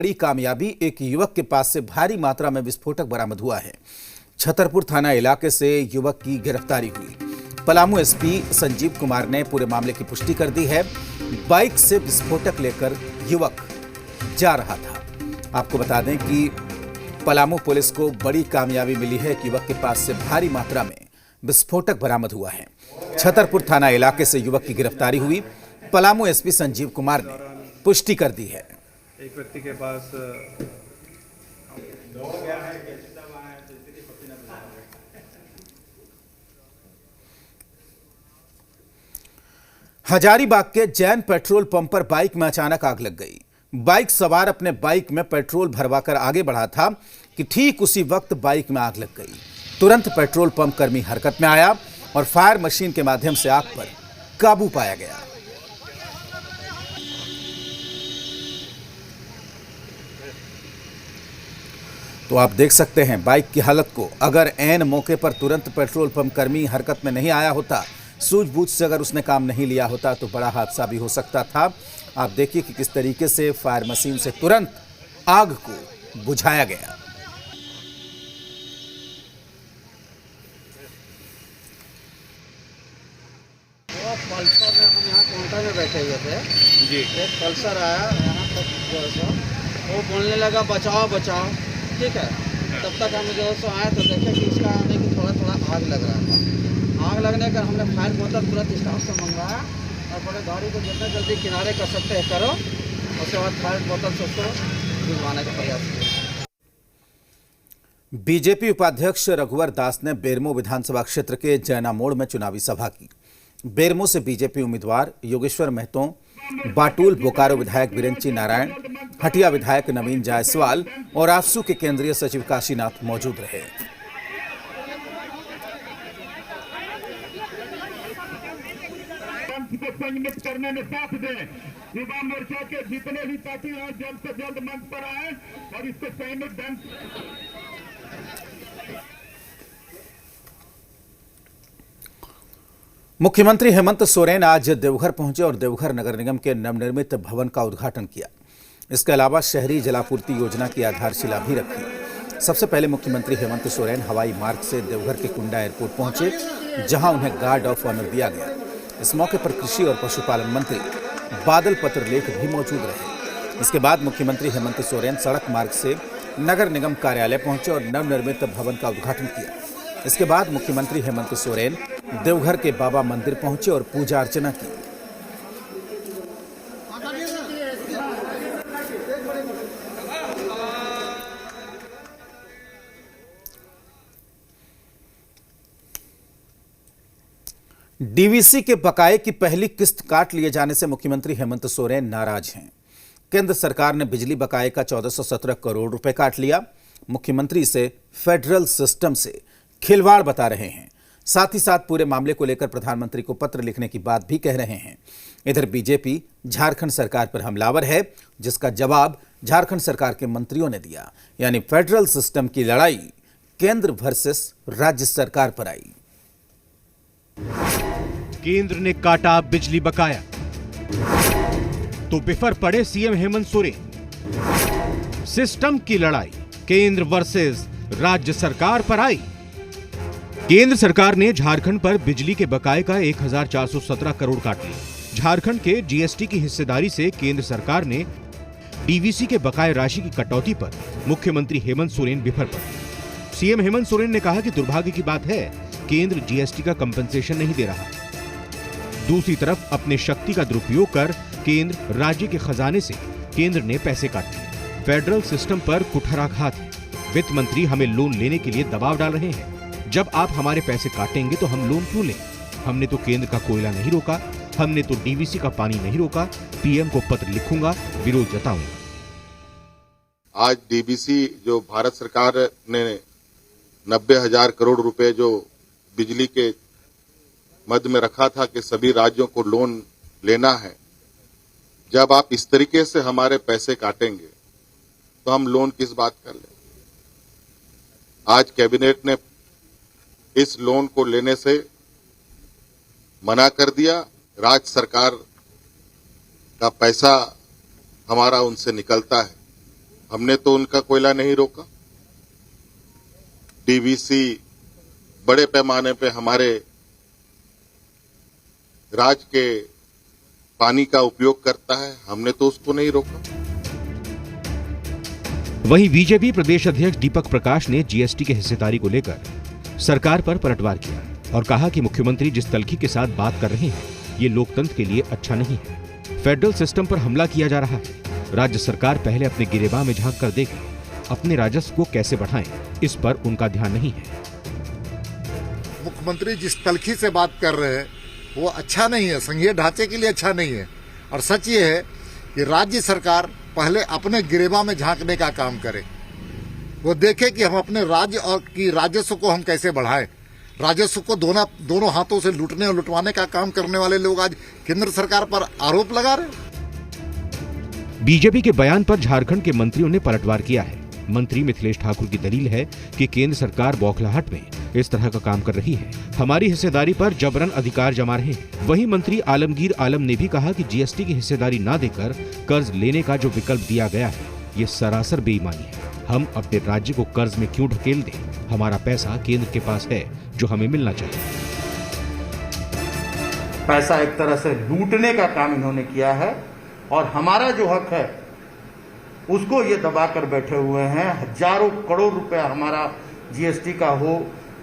बड़ी कामयाबी, एक युवक के पास से भारी मात्रा में विस्फोटक बरामद हुआ है। छतरपुर थाना इलाके से युवक की गिरफ्तारी हुई। पलामू एसपी संजीव कुमार ने पूरे मामले की पुष्टि कर दी है। बाइक से विस्फोटक लेकर युवक जा रहा था। आपको बता दें कि पलामू पुलिस को बड़ी कामयाबी मिली है कि युवक के पास से भारी मात्रा में विस्फोटक बरामद हुआ है। छतरपुर थाना इलाके से युवक की गिरफ्तारी हुई। पलामू एसपी संजीव कुमार ने पुष्टि कर दी है। एक व्यक्ति के पास हजारीबाग के जैन पेट्रोल पंप पर बाइक में अचानक आग लग गई। बाइक सवार अपने बाइक में पेट्रोल भरवाकर आगे बढ़ा था कि ठीक उसी वक्त बाइक में आग लग गई। तुरंत पेट्रोल पंप कर्मी हरकत में आया और फायर मशीन के माध्यम से आग पर काबू पाया गया। तो आप देख सकते हैं बाइक की हालत को। अगर ऐन मौके पर तुरंत पेट्रोल पंप कर्मी हरकत में नहीं आया होता, सूझबूझ से अगर उसने काम नहीं लिया होता तो बड़ा हादसा भी हो सकता था। आप देखिए कि किस तरीके से फायर मशीन से तुरंत आग को बुझाया गया। पल्सर में हम यहाँ काउंटर में बैठे हुए थे जी। एक पल्सर आया यहाँ तक जो है वो बोलने लगा बचाओ बचाओ, ठीक है। तब तक हम जो है आए तो देखे कि इसका आने की थोड़ा थोड़ा आग लग रहा था। आग लगने का हमने फायर बोतल तुरंत स्टाफ से मंगवाया और बोले गाड़ी को जितना जल्दी किनारे कर सकते हैं करो। उसके बाद फायर बोतल से उसको बुझवाने का प्रयास किया। बीजेपी उपाध्यक्ष रघुवर दास ने बेरमो विधानसभा क्षेत्र के जैना मोड़ में चुनावी सभा की। बेरमो से बीजेपी उम्मीदवार योगेश्वर महतो, बाटुल बोकारो विधायक बिरेंची नारायण, हटिया विधायक नवीन जायसवाल और आजसू के केंद्रीय सचिव काशीनाथ मौजूद रहे। संगठित करने में साथ दें। युवा मोर्चा के जितने भी साथी हैं जल्द से जल्द मंच पर आए और इसको संगठित ढंग। मुख्यमंत्री हेमंत सोरेन आज देवघर पहुंचे और देवघर नगर निगम के नवनिर्मित भवन का उद्घाटन किया। इसके अलावा शहरी जलापूर्ति योजना की आधारशिला भी रखी। सबसे पहले मुख्यमंत्री हेमंत सोरेन हवाई मार्ग से देवघर के कुंडा एयरपोर्ट पहुंचे, जहां उन्हें गार्ड ऑफ ऑनर दिया गया। इस मौके पर कृषि और पशुपालन मंत्री बादल पत्रलेख भी मौजूद रहे। इसके बाद मुख्यमंत्री हेमंत सोरेन सड़क मार्ग से नगर निगम कार्यालय पहुंचे और नवनिर्मित भवन का उद्घाटन किया। इसके बाद मुख्यमंत्री हेमंत सोरेन देवघर के बाबा मंदिर पहुंचे और पूजा अर्चना की। डीवीसी के बकाये की पहली किस्त काट लिए जाने से मुख्यमंत्री हेमंत सोरेन नाराज हैं। केंद्र सरकार ने बिजली बकाये का 1417 करोड़ रुपए काट लिया। मुख्यमंत्री इसे फेडरल सिस्टम से खिलवाड़ बता रहे हैं। साथ ही साथ पूरे मामले को लेकर प्रधानमंत्री को पत्र लिखने की बात भी कह रहे हैं। इधर बीजेपी झारखंड सरकार पर हमलावर है, जिसका जवाब झारखंड सरकार के मंत्रियों ने दिया। यानी फेडरल सिस्टम की लड़ाई केंद्र वर्सेस राज्य सरकार पर आई। केंद्र ने काटा बिजली बकाया तो बिफर पड़े सीएम हेमंत सोरेन। सिस्टम की लड़ाई केंद्र वर्सेस राज्य सरकार पर आई। केंद्र सरकार ने झारखंड पर बिजली के बकाये का 1417 करोड़ काट लिया। झारखंड के जीएसटी की हिस्सेदारी से केंद्र सरकार ने डीवीसी के बकाये राशि की कटौती पर मुख्यमंत्री हेमंत सोरेन बिफर पड़े। सीएम हेमंत सोरेन ने कहा कि दुर्भाग्य की बात है, केंद्र जीएसटी का कंपनसेशन नहीं दे रहा। दूसरी तरफ अपने शक्ति का दुरुपयोग कर केंद्र राज्य के खजाने से केंद्र ने पैसे काट लिए। फेडरल सिस्टम पर कुठाराघात है। वित्त मंत्री हमें लोन लेने के लिए दबाव डाल रहे हैं। जब आप हमारे पैसे काटेंगे तो हम लोन क्यों लें? हमने तो केंद्र का कोयला नहीं रोका, हमने तो डीवीसी का पानी नहीं रोका। पीएम को पत्र लिखूंगा, विरोध जताऊंगा। आज डीवीसी जो भारत सरकार ने 90,000 करोड़ रुपए जो बिजली के मद में रखा था कि सभी राज्यों को लोन लेना है, जब आप इस तरीके से हमारे पैसे काटेंगे तो हम लोन किस बात का लें? आज कैबिनेट ने इस लोन को लेने से मना कर दिया। राज्य सरकार का पैसा हमारा उनसे निकलता है। हमने तो उनका कोयला नहीं रोका। डीवीसी बड़े पैमाने पे हमारे राज्य के पानी का उपयोग करता है, हमने तो उसको नहीं रोका। वहीं बीजेपी प्रदेश अध्यक्ष दीपक प्रकाश ने जीएसटी के हिस्सेदारी को लेकर सरकार पर पलटवार किया और कहा कि मुख्यमंत्री जिस तल्खी के साथ बात कर रहे हैं ये लोकतंत्र के लिए अच्छा नहीं है। फेडरल सिस्टम पर हमला किया जा रहा है। राज्य सरकार पहले अपने गिरेबान में झांक कर देखे, अपने राजस्व को कैसे बढ़ाएं, इस पर उनका ध्यान नहीं है। मुख्यमंत्री जिस तल्खी से बात कर रहे हैं वो अच्छा नहीं है, संघीय ढांचे के लिए अच्छा नहीं है। और सच ये है कि राज्य सरकार पहले अपने गिरेबान में झांकने का काम करे, वो देखे कि हम अपने राज्य और की राजस्व को हम कैसे बढ़ाएं। राजस्व को दोनों हाथों से लूटने और लुटवाने का काम करने वाले लोग आज केंद्र सरकार पर आरोप लगा रहे। बीजेपी के बयान पर झारखंड के मंत्रियों ने पलटवार किया है। मंत्री मिथिलेश ठाकुर की दलील है कि केंद्र सरकार बौखलाहट में इस तरह का काम कर रही है, हमारी हिस्सेदारी पर जबरन अधिकार जमा रहे हैं। वहीं मंत्री आलमगीर आलम ने भी कहा कि जीएसटी की हिस्सेदारी न देकर कर्ज लेने का जो विकल्प दिया गया है ये सरासर बेईमानी है। हम अपने राज्य को कर्ज में क्यों ढकेल दें? हमारा पैसा केंद्र के पास है जो हमें मिलना चाहिए। पैसा एक तरह से लूटने का काम इन्होंने किया है और हमारा जो हक है उसको ये दबाकर बैठे हुए हैं। हजारों करोड़ रुपया हमारा जीएसटी का हो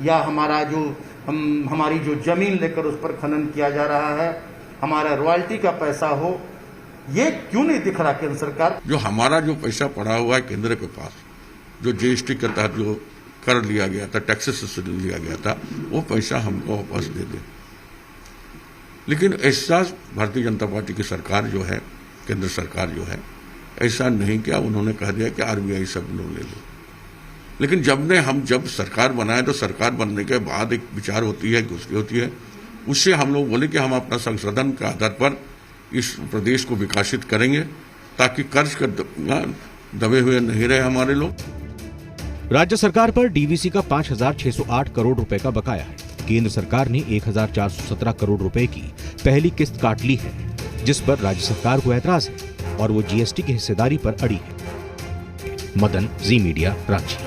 या हमारा जो हमारी जो जमीन लेकर उस पर खनन किया जा रहा है, हमारा रॉयल्टी का पैसा हो, ये क्यों नहीं दिख रहा केंद्र सरकार? जो हमारा जो पैसा पड़ा हुआ है केंद्र के पास, जो जीएसटी के तहत जो कर लिया गया था, टैक्सेस से लिया गया था, वो पैसा हमको वापस दे दे। लेकिन ऐसा भारतीय जनता पार्टी की सरकार जो है, केंद्र सरकार जो है, ऐसा नहीं किया। उन्होंने कह दिया कि आरबीआई सब लोग ले लो। लेकिन जब सरकार बनाए तो सरकार बनने के बाद एक विचार होती है, घोषणा होती है, उससे हम लोग बोले कि हम अपना संशोधन के आधार पर इस प्रदेश को विकसित करेंगे ताकि कर्ज का दबे हुए नहीं रहे हमारे लोग। राज्य सरकार पर डीवीसी का 5,608 करोड़ रुपए का बकाया है। केंद्र सरकार ने 1,417 करोड़ रुपए की पहली किस्त काट ली है, जिस पर राज्य सरकार को ऐतराज है और वो जीएसटी की हिस्सेदारी पर अड़ी है। मदन, जी मीडिया, रांची।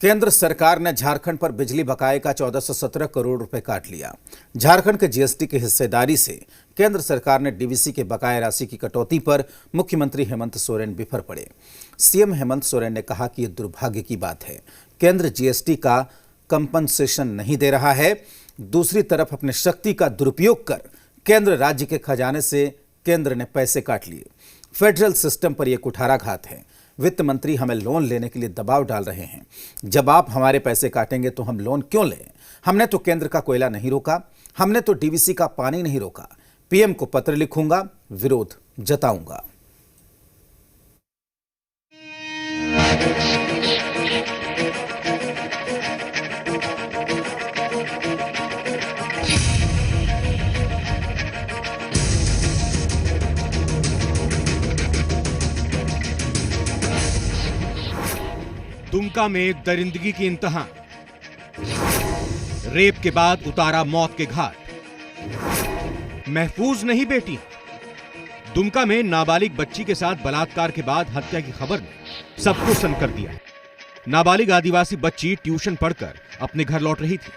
केंद्र सरकार ने झारखंड पर बिजली बकाये का 1417 करोड़ रुपए काट लिया। झारखंड के जीएसटी की हिस्सेदारी से केंद्र सरकार ने डीवीसी के बकाया राशि की कटौती पर मुख्यमंत्री हेमंत सोरेन बिफर पड़े। सीएम हेमंत सोरेन ने कहा कि यह दुर्भाग्य की बात है, केंद्र जीएसटी का कंपनसेशन नहीं दे रहा है। दूसरी तरफ अपने शक्ति का दुरुपयोग कर केंद्र राज्य के खजाने से केंद्र ने पैसे काट लिए। फेडरल सिस्टम पर यह कुठाराघात है। वित्त मंत्री हमें लोन लेने के लिए दबाव डाल रहे हैं। जब आप हमारे पैसे काटेंगे तो हम लोन क्यों लें? हमने तो केंद्र का कोयला नहीं रोका, हमने तो डीवीसी का पानी नहीं रोका। पीएम को पत्र लिखूंगा, विरोध जताऊंगा। दुमका में दरिंदगी की इंतहा, रेप के बाद उतारा मौत के घाट। महफूज नहीं बेटी। दुमका में नाबालिग बच्ची के साथ बलात्कार के बाद हत्या की खबर ने सबको सन्न कर दिया। नाबालिग आदिवासी बच्ची ट्यूशन पढ़कर अपने घर लौट रही थी,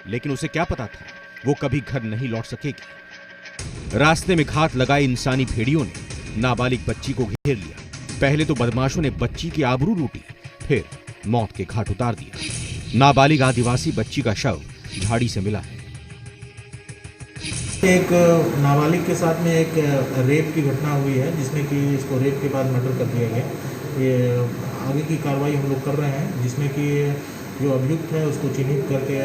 लेकिन उसे क्या पता था वो कभी घर नहीं लौट सकेगी। रास्ते में घात लगाए इंसानी भेड़ियों ने नाबालिग बच्ची को घेर लिया। पहले तो बदमाशों ने बच्ची की आबरू लूटी, फिर मौत के घाट उतार दिया। नाबालिग आदिवासी बच्ची का शव झाड़ी से मिला है। एक नाबालिग के साथ में एक रेप की घटना हुई है, जिसमें कि इसको रेप के बाद मर्डर कर दिया गया। ये आगे की कार्रवाई हम लोग कर रहे हैं, जिसमें कि जो अभियुक्त है उसको चिन्हित करके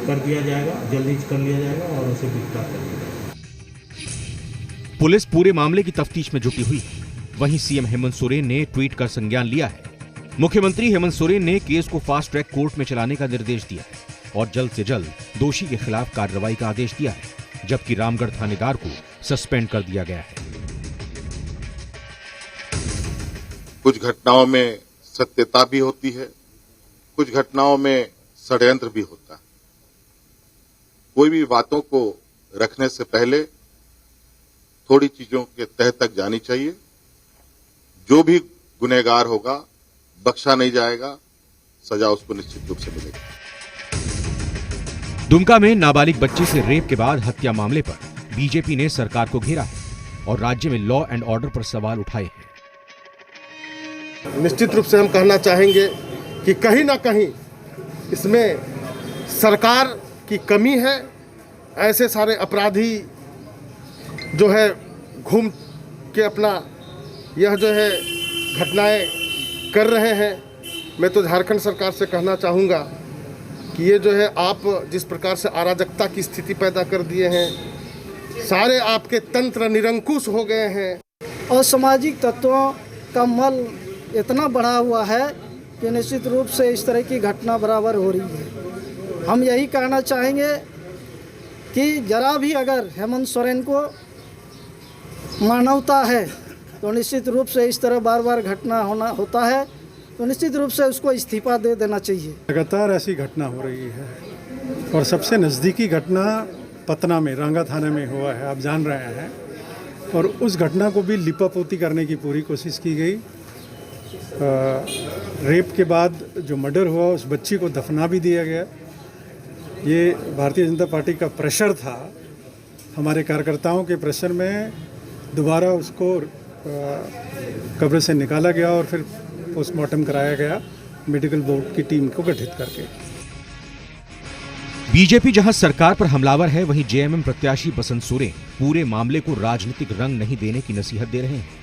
कर दिया जाएगा, जल्दी कर लिया जाएगा और उसे गिरफ्तार कर दिया जाएगा। पुलिस पूरे मामले की तफ्तीश में जुटी हुई है। वहीं सीएम हेमंत सोरेन ने ट्वीट कर संज्ञान लिया है। मुख्यमंत्री हेमंत सोरेन ने केस को फास्ट ट्रैक कोर्ट में चलाने का निर्देश दिया है और जल्द से जल्द दोषी के खिलाफ कार्रवाई का आदेश दिया है, जबकि रामगढ़ थानेदार को सस्पेंड कर दिया गया है। कुछ घटनाओं में सत्यता भी होती है, कुछ घटनाओं में षड्यंत्र भी होता है। कोई भी बातों को रखने से पहले थोड़ी चीजों के तह तक जानी चाहिए। जो भी गुनहगार होगा बख्शा नहीं जाएगा, सजा उसको निश्चित रूप से मिलेगी। दुमका में नाबालिग बच्ची से रेप के बाद हत्या मामले पर बीजेपी ने सरकार को घेरा है और राज्य में लॉ एंड ऑर्डर पर सवाल उठाए हैं। निश्चित रूप से हम कहना चाहेंगे कि कहीं ना कहीं इसमें सरकार की कमी है। ऐसे सारे अपराधी जो है घूम के अपना यह जो है घटनाएं कर रहे हैं। मैं तो झारखंड सरकार से कहना चाहूँगा कि ये जो है आप जिस प्रकार से अराजकता की स्थिति पैदा कर दिए हैं, सारे आपके तंत्र निरंकुश हो गए हैं। असामाजिक तत्वों का मल इतना बढ़ा हुआ है कि निश्चित रूप से इस तरह की घटना बराबर हो रही है। हम यही कहना चाहेंगे कि जरा भी अगर हेमंत सोरेन को मानवता है तो निश्चित रूप से इस तरह बार बार घटना होता है तो निश्चित रूप से उसको इस्तीफा दे देना चाहिए। लगातार ऐसी घटना हो रही है और सबसे नज़दीकी घटना पतना में रांगा थाने में हुआ है, आप जान रहे हैं। और उस घटना को भी लिपापोती करने की पूरी कोशिश की गई। रेप के बाद जो मर्डर हुआ उस बच्ची को दफना भी दिया गया। ये भारतीय जनता पार्टी का प्रेशर था, हमारे कार्यकर्ताओं के प्रेशर में दोबारा उसको कब्र से निकाला गया और फिर पोस्टमार्टम कराया गया मेडिकल बोर्ड की टीम को गठित करके। बीजेपी जहां सरकार पर हमलावर है, वहीं जेएमएम प्रत्याशी बसंत सोरेन पूरे मामले को राजनीतिक रंग नहीं देने की नसीहत दे रहे हैं।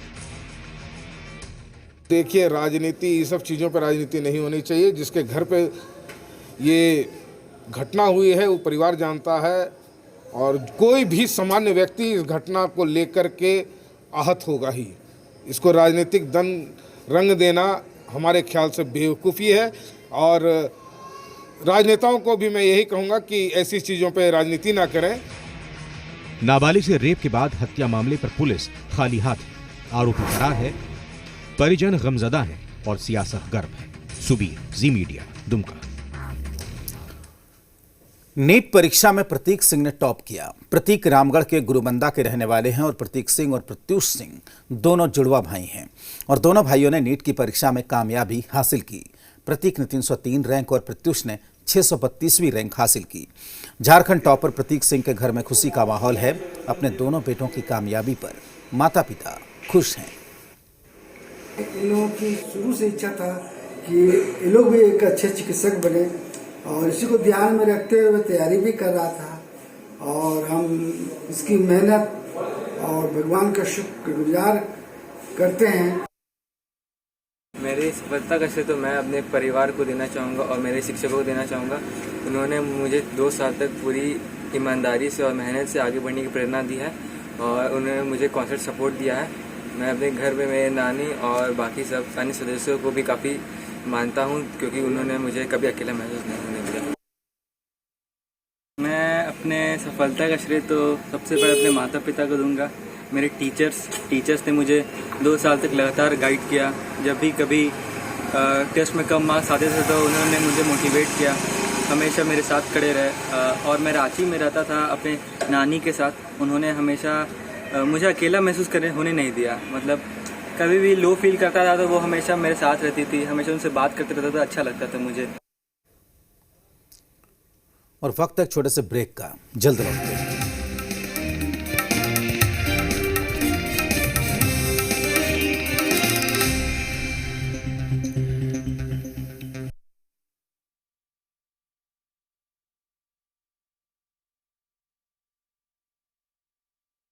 देखिए, राजनीति, ये सब चीज़ों पर राजनीति नहीं होनी चाहिए। जिसके घर पे ये घटना हुई है वो परिवार जानता है और कोई भी सामान्य व्यक्ति इस घटना को लेकर के आहत होगा ही। इसको राजनीतिक रंग देना हमारे ख्याल से बेवकूफ़ी है और राजनेताओं को भी मैं यही कहूँगा कि ऐसी चीज़ों पर राजनीति ना करें। नाबालिग से रेप के बाद हत्या मामले पर पुलिस खाली हाथ है, आरोपी फरार है, परिजन गमजदा है और सियासत गर्म है। सुबीर, जी मीडिया, दुमका। नीट परीक्षा में प्रतीक सिंह ने टॉप किया। प्रतीक रामगढ़ के गुरुबंदा के रहने वाले हैं और प्रतीक सिंह और प्रत्युष सिंह दोनों जुड़वा भाई हैं और दोनों भाइयों ने नीट की परीक्षा में कामयाबी हासिल की। प्रतीक ने 303 रैंक और प्रत्युष ने 632वीं रैंक हासिल की। झारखंड टॉपर प्रतीक सिंह के घर में खुशी का माहौल है। अपने दोनों बेटों की कामयाबी पर माता पिता खुश हैं। इन लोगों की शुरू से इच्छा था कि ये लोग भी एक अच्छे चिकित्सक बने और इसी को ध्यान में रखते हुए तैयारी भी कर रहा था और हम इसकी मेहनत और भगवान का शुक्रगुजार करते हैं। मेरी सफलता का श्रेय तो मैं अपने परिवार को देना चाहूँगा और मेरे शिक्षकों को देना चाहूँगा। उन्होंने मुझे 2 साल तक पूरी ईमानदारी से और मेहनत से आगे बढ़ने की प्रेरणा दी है और उन्होंने मुझे कॉन्सेप्ट सपोर्ट दिया है। मैं अपने घर में मेरे नानी और बाकी सब अन्य सदस्यों को भी काफ़ी मानता हूँ क्योंकि उन्होंने मुझे कभी अकेला महसूस नहीं होने दिया। मैं अपने सफलता का श्रेय तो सबसे पहले अपने माता पिता को दूंगा। मेरे टीचर्स ने मुझे 2 साल तक लगातार गाइड किया। जब भी कभी टेस्ट में कम मार्क्स आते थे तो उन्होंने मुझे मोटिवेट किया, हमेशा मेरे साथ खड़े रहे। और मैं रांची में रहता था अपने नानी के साथ, उन्होंने हमेशा मुझे अकेला महसूस होने नहीं दिया। मतलब कभी भी लो फील करता था तो वो हमेशा मेरे साथ रहती थी, हमेशा उनसे बात करते रहता था, अच्छा लगता था मुझे। और वक्त एक छोटे से ब्रेक का, जल्द लौटते हैं।